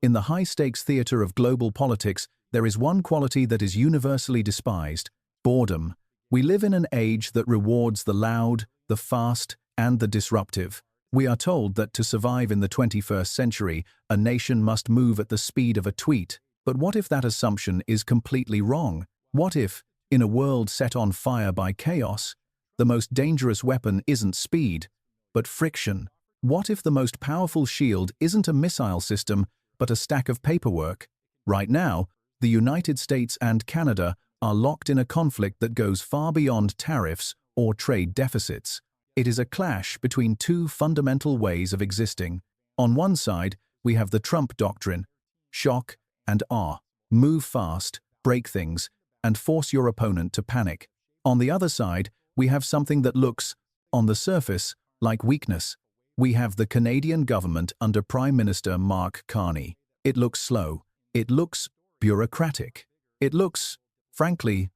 In the high-stakes theater of global politics, there is one quality that is universally despised: boredom. We live in an age that rewards the loud, the fast, and the disruptive. We are told that to survive in the 21st century, a nation must move at the speed of a tweet. But what if that assumption is completely wrong? What if, in a world set on fire by chaos, the most dangerous weapon isn't speed, but friction? What if the most powerful shield isn't a missile system, but a stack of paperwork? Right now, the United States and Canada are locked in a conflict that goes far beyond tariffs or trade deficits. It is a clash between two fundamental ways of existing. On one side, we have the Trump doctrine: shock and awe. Move fast, break things, and force your opponent to panic. On the other side, we have something that looks, on the surface, like weakness. We have the Canadian government under Prime Minister Mark Carney. It looks slow. It looks bureaucratic. It looks, frankly,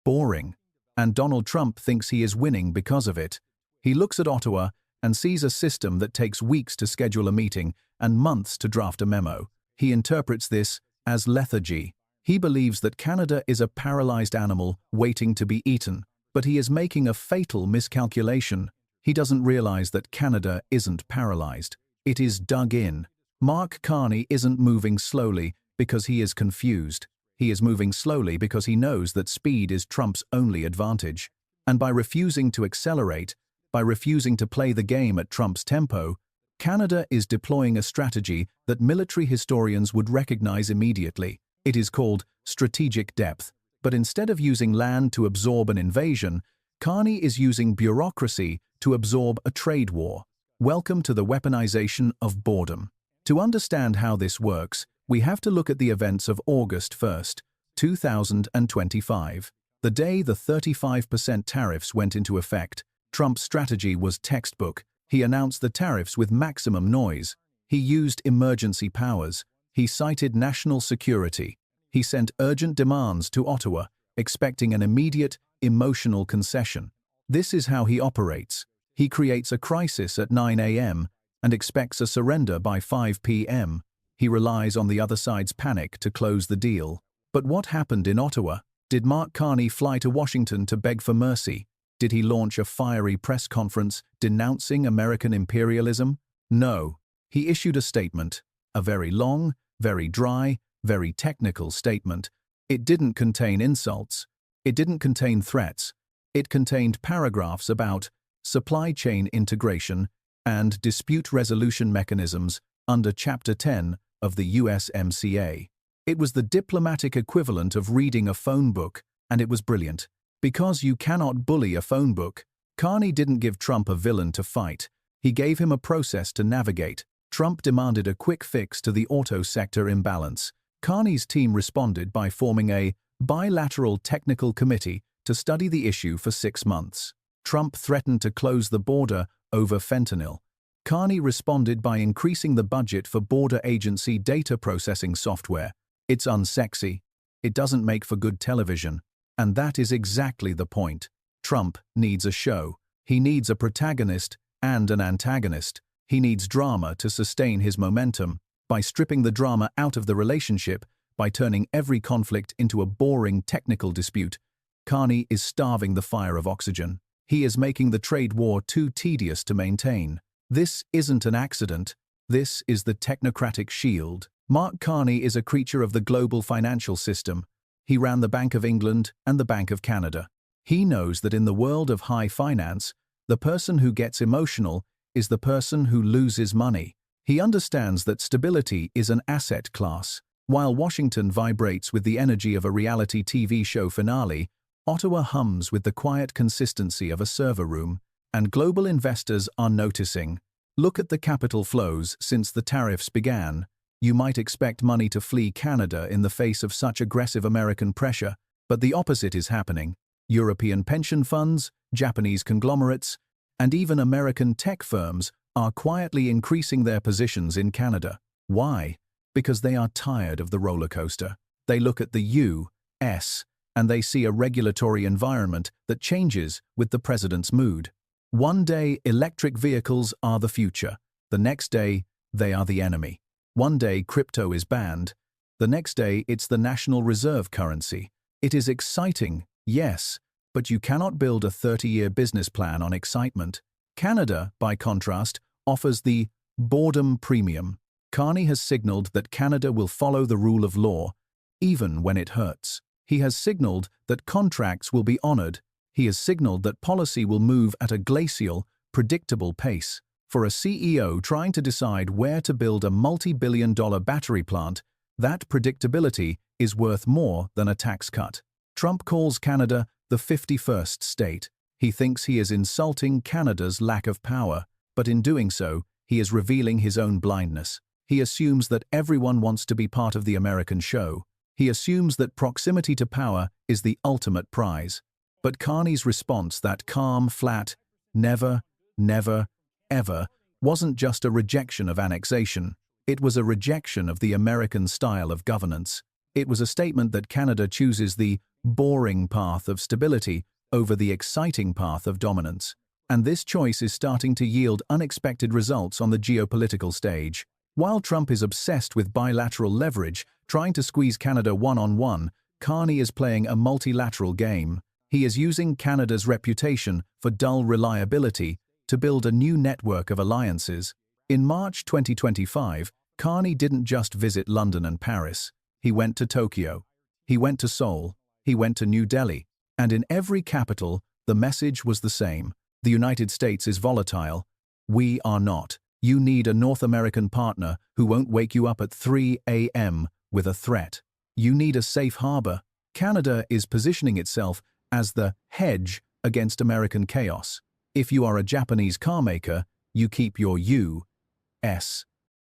boring. And Donald Trump thinks he is winning because of it. He looks at Ottawa and sees a system that takes weeks to schedule a meeting and months to draft a memo. He interprets this as lethargy. He believes that Canada is a paralyzed animal waiting to be eaten, but he is making a fatal miscalculation. He doesn't realize that Canada isn't paralyzed. It is dug in. Mark Carney isn't moving slowly because he is confused. He is moving slowly because he knows that speed is Trump's only advantage. And by refusing to accelerate, by refusing to play the game at Trump's tempo, Canada is deploying a strategy that military historians would recognize immediately. It is called strategic depth. But instead of using land to absorb an invasion, Carney is using bureaucracy to absorb a trade war. Welcome to the weaponization of boredom. To understand how this works, we have to look at the events of August 1st, 2025. The day the 35% tariffs went into effect, Trump's strategy was textbook. He announced the tariffs with maximum noise. He used emergency powers. He cited national security. He sent urgent demands to Ottawa, expecting an immediate, emotional concession. This is how he operates. He creates a crisis at 9 a.m. and expects a surrender by 5 p.m. He relies on the other side's panic to close the deal. But what happened in Ottawa? Did Mark Carney fly to Washington to beg for mercy? Did he launch a fiery press conference denouncing American imperialism? No. He issued a statement. A very long, very dry, very technical statement. It didn't contain insults. It didn't contain threats. It contained paragraphs about supply chain integration and dispute resolution mechanisms under Chapter 10 of the USMCA. It was the diplomatic equivalent of reading a phone book, and it was brilliant. Because you cannot bully a phone book, Carney didn't give Trump a villain to fight. He gave him a process to navigate. Trump demanded a quick fix to the auto sector imbalance. Carney's team responded by forming a bilateral technical committee to study the issue for 6 months. Trump threatened to close the border over fentanyl. Carney responded by increasing the budget for border agency data processing software. It's unsexy. It doesn't make for good television. And that is exactly the point. Trump needs a show. He needs a protagonist and an antagonist. He needs drama to sustain his momentum. By stripping the drama out of the relationship, by turning every conflict into a boring technical dispute, Carney is starving the fire of oxygen. He is making the trade war too tedious to maintain. This isn't an accident. This is the Technocratic Shield. Mark Carney is a creature of the global financial system. He ran the Bank of England and the Bank of Canada. He knows that in the world of high finance, the person who gets emotional is the person who loses money. He understands that stability is an asset class. While Washington vibrates with the energy of a reality TV show finale, Ottawa hums with the quiet consistency of a server room, and global investors are noticing. Look at the capital flows since the tariffs began. You might expect money to flee Canada in the face of such aggressive American pressure, but the opposite is happening. European pension funds, Japanese conglomerates, and even American tech firms are quietly increasing their positions in Canada. Why? Because they are tired of the roller coaster. They look at the U.S. and they see a regulatory environment that changes with the president's mood. One day, electric vehicles are the future. The next day, they are the enemy. One day crypto is banned, the next day it's the national reserve currency. It is exciting, yes, but you cannot build a 30-year business plan on excitement. Canada, by contrast, offers the boredom premium. Carney has signaled that Canada will follow the rule of law, even when it hurts. He has signaled that contracts will be honored. He has signaled that policy will move at a glacial, predictable pace. For a CEO trying to decide where to build a multi-billion-dollar battery plant, that predictability is worth more than a tax cut. Trump calls Canada the 51st state. He thinks he is insulting Canada's lack of power, but in doing so, he is revealing his own blindness. He assumes that everyone wants to be part of the American show. He assumes that proximity to power is the ultimate prize. But Carney's response, that calm, flat, never, never, ever, wasn't just a rejection of annexation. It was a rejection of the American style of governance. It was a statement that Canada chooses the boring path of stability over the exciting path of dominance. And this choice is starting to yield unexpected results on the geopolitical stage. While Trump is obsessed with bilateral leverage, trying to squeeze Canada one-on-one, Carney is playing a multilateral game. He is using Canada's reputation for dull reliability to build a new network of alliances. In March 2025, Carney didn't just visit London and Paris. He went to Tokyo. He went to Seoul. He went to New Delhi. And in every capital, the message was the same. The United States is volatile. We are not. You need a North American partner who won't wake you up at 3 a.m. with a threat. You need a safe harbor. Canada is positioning itself as the hedge against American chaos. If you are a Japanese carmaker, you keep your U.S.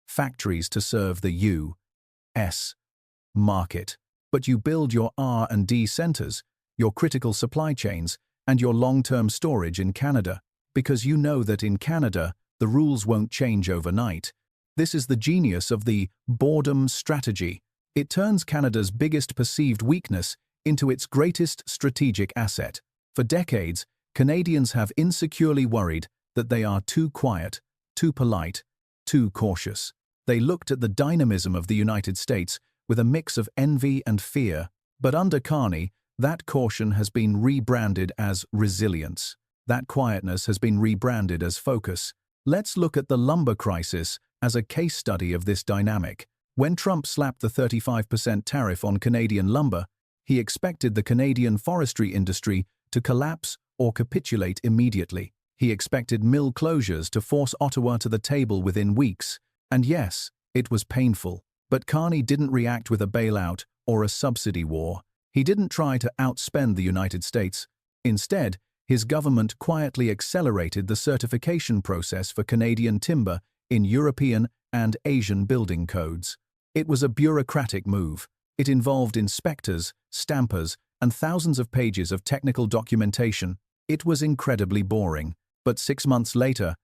factories to serve the U.S. market. But you build your R&D centers, your critical supply chains, and your long-term storage in Canada, because you know that in Canada, the rules won't change overnight. This is the genius of the boredom strategy. It turns Canada's biggest perceived weakness into its greatest strategic asset. For decades, Canadians have insecurely worried that they are too quiet, too polite, too cautious. They looked at the dynamism of the United States with a mix of envy and fear. But under Carney, that caution has been rebranded as resilience. That quietness has been rebranded as focus. Let's look at the lumber crisis as a case study of this dynamic. When Trump slapped the 35% tariff on Canadian lumber, he expected the Canadian forestry industry to collapse or capitulate immediately. He expected mill closures to force Ottawa to the table within weeks. And yes, it was painful. But Carney didn't react with a bailout or a subsidy war. He didn't try to outspend the United States. Instead, his government quietly accelerated the certification process for Canadian timber in European and Asian building codes. It was a bureaucratic move. It involved inspectors, stampers, and thousands of pages of technical documentation. It was incredibly boring. But 6 months later,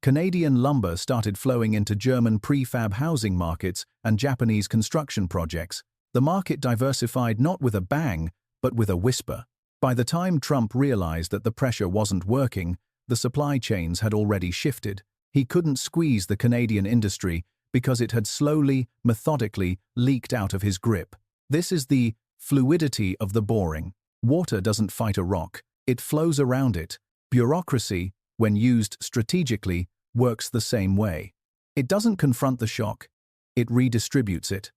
Canadian lumber started flowing into German prefab housing markets and Japanese construction projects. The market diversified not with a bang, but with a whisper. By the time Trump realized that the pressure wasn't working, the supply chains had already shifted. He couldn't squeeze the Canadian industry because it had slowly, methodically leaked out of his grip. This is the fluidity of the boring. Water doesn't fight a rock, it flows around it. Bureaucracy, when used strategically, works the same way. It doesn't confront the shock, it redistributes it.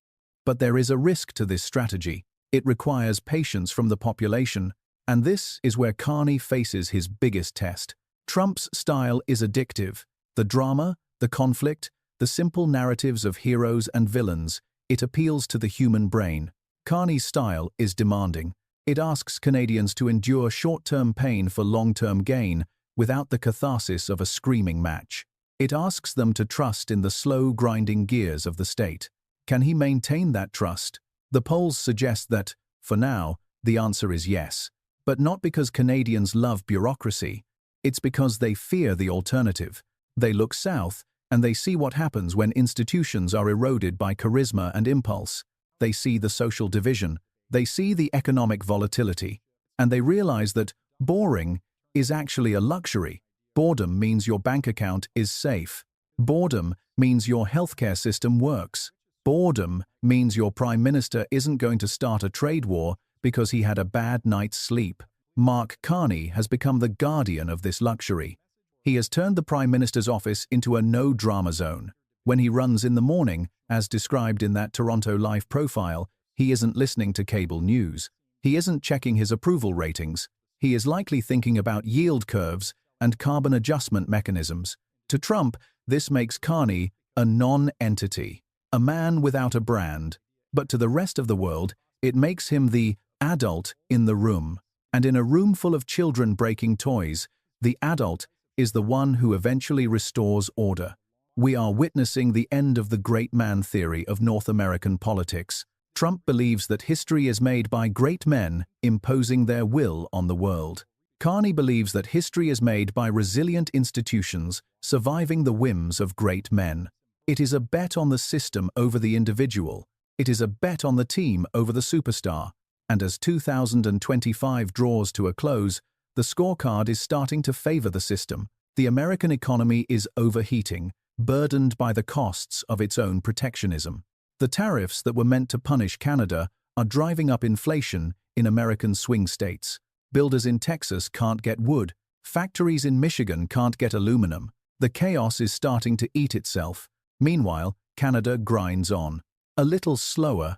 But there is a risk to this strategy. It requires patience from the population, and this is where Carney faces his biggest test. Trump's style is addictive. The drama, the conflict, the simple narratives of heroes and villains, it appeals to the human brain. Carney's style is demanding. It asks Canadians to endure short-term pain for long-term gain without the catharsis of a screaming match. It asks them to trust in the slow grinding gears of the state. Can he maintain that trust? The polls suggest that, for now, the answer is yes. But not because Canadians love bureaucracy. It's because they fear the alternative. They look south, and they see what happens when institutions are eroded by charisma and impulse. They see the social division. They see the economic volatility. And they realize that boring is actually a luxury. Boredom means your bank account is safe. Boredom means your healthcare system works. Boredom means your prime minister isn't going to start a trade war because he had a bad night's sleep. Mark Carney has become the guardian of this luxury. He has turned the prime minister's office into a no-drama zone. When he runs in the morning, as described in that Toronto Life profile, he isn't listening to cable news. He isn't checking his approval ratings. He is likely thinking about yield curves and carbon adjustment mechanisms. To Trump, this makes Carney a non-entity, a man without a brand. But to the rest of the world, it makes him the adult in the room. And in a room full of children breaking toys, the adult is the one who eventually restores order. We are witnessing the end of the great man theory of North American politics. Trump believes that history is made by great men imposing their will on the world. Carney believes that history is made by resilient institutions surviving the whims of great men. It is a bet on the system over the individual. It is a bet on the team over the superstar. And as 2025 draws to a close, the scorecard is starting to favor the system. The American economy is overheating, burdened by the costs of its own protectionism. The tariffs that were meant to punish Canada are driving up inflation in American swing states. Builders in Texas can't get wood. Factories in Michigan can't get aluminum. The chaos is starting to eat itself. Meanwhile, Canada grinds on. A little slower,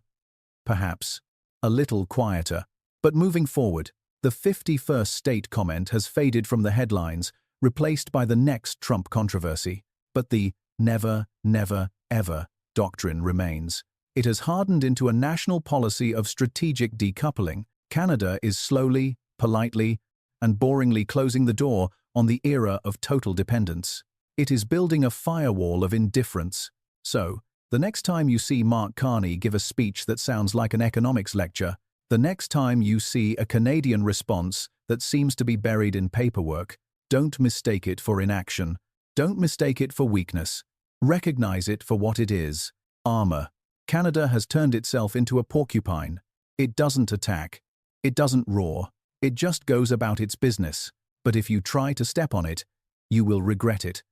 perhaps. A little quieter. But moving forward, the 51st state comment has faded from the headlines, replaced by the next Trump controversy. But the never, never, ever doctrine remains. It has hardened into a national policy of strategic decoupling. Canada is slowly, politely, and boringly closing the door on the era of total dependence. It is building a firewall of indifference. So, the next time you see Mark Carney give a speech that sounds like an economics lecture, the next time you see a Canadian response that seems to be buried in paperwork, don't mistake it for inaction. Don't mistake it for weakness. Recognize it for what it is: armor. Canada has turned itself into a porcupine. It doesn't attack. It doesn't roar. It just goes about its business. But if you try to step on it, you will regret it.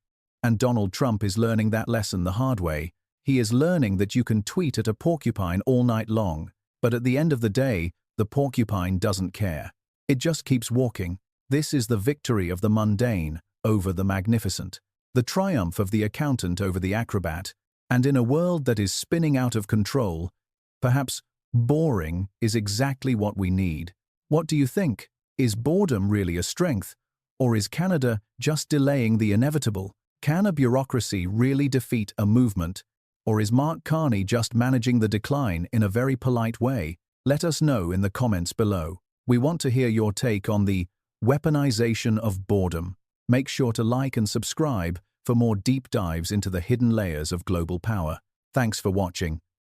And Donald Trump is learning that lesson the hard way. He is learning that you can tweet at a porcupine all night long, but at the end of the day, the porcupine doesn't care. It just keeps walking. This is the victory of the mundane over the magnificent, the triumph of the accountant over the acrobat, and in a world that is spinning out of control, perhaps boring is exactly what we need. What do you think? Is boredom really a strength? Or is Canada just delaying the inevitable? Can a bureaucracy really defeat a movement? Or is Mark Carney just managing the decline in a very polite way? Let us know in the comments below. We want to hear your take on the weaponization of boredom. Make sure to like and subscribe for more deep dives into the hidden layers of global power. Thanks for watching.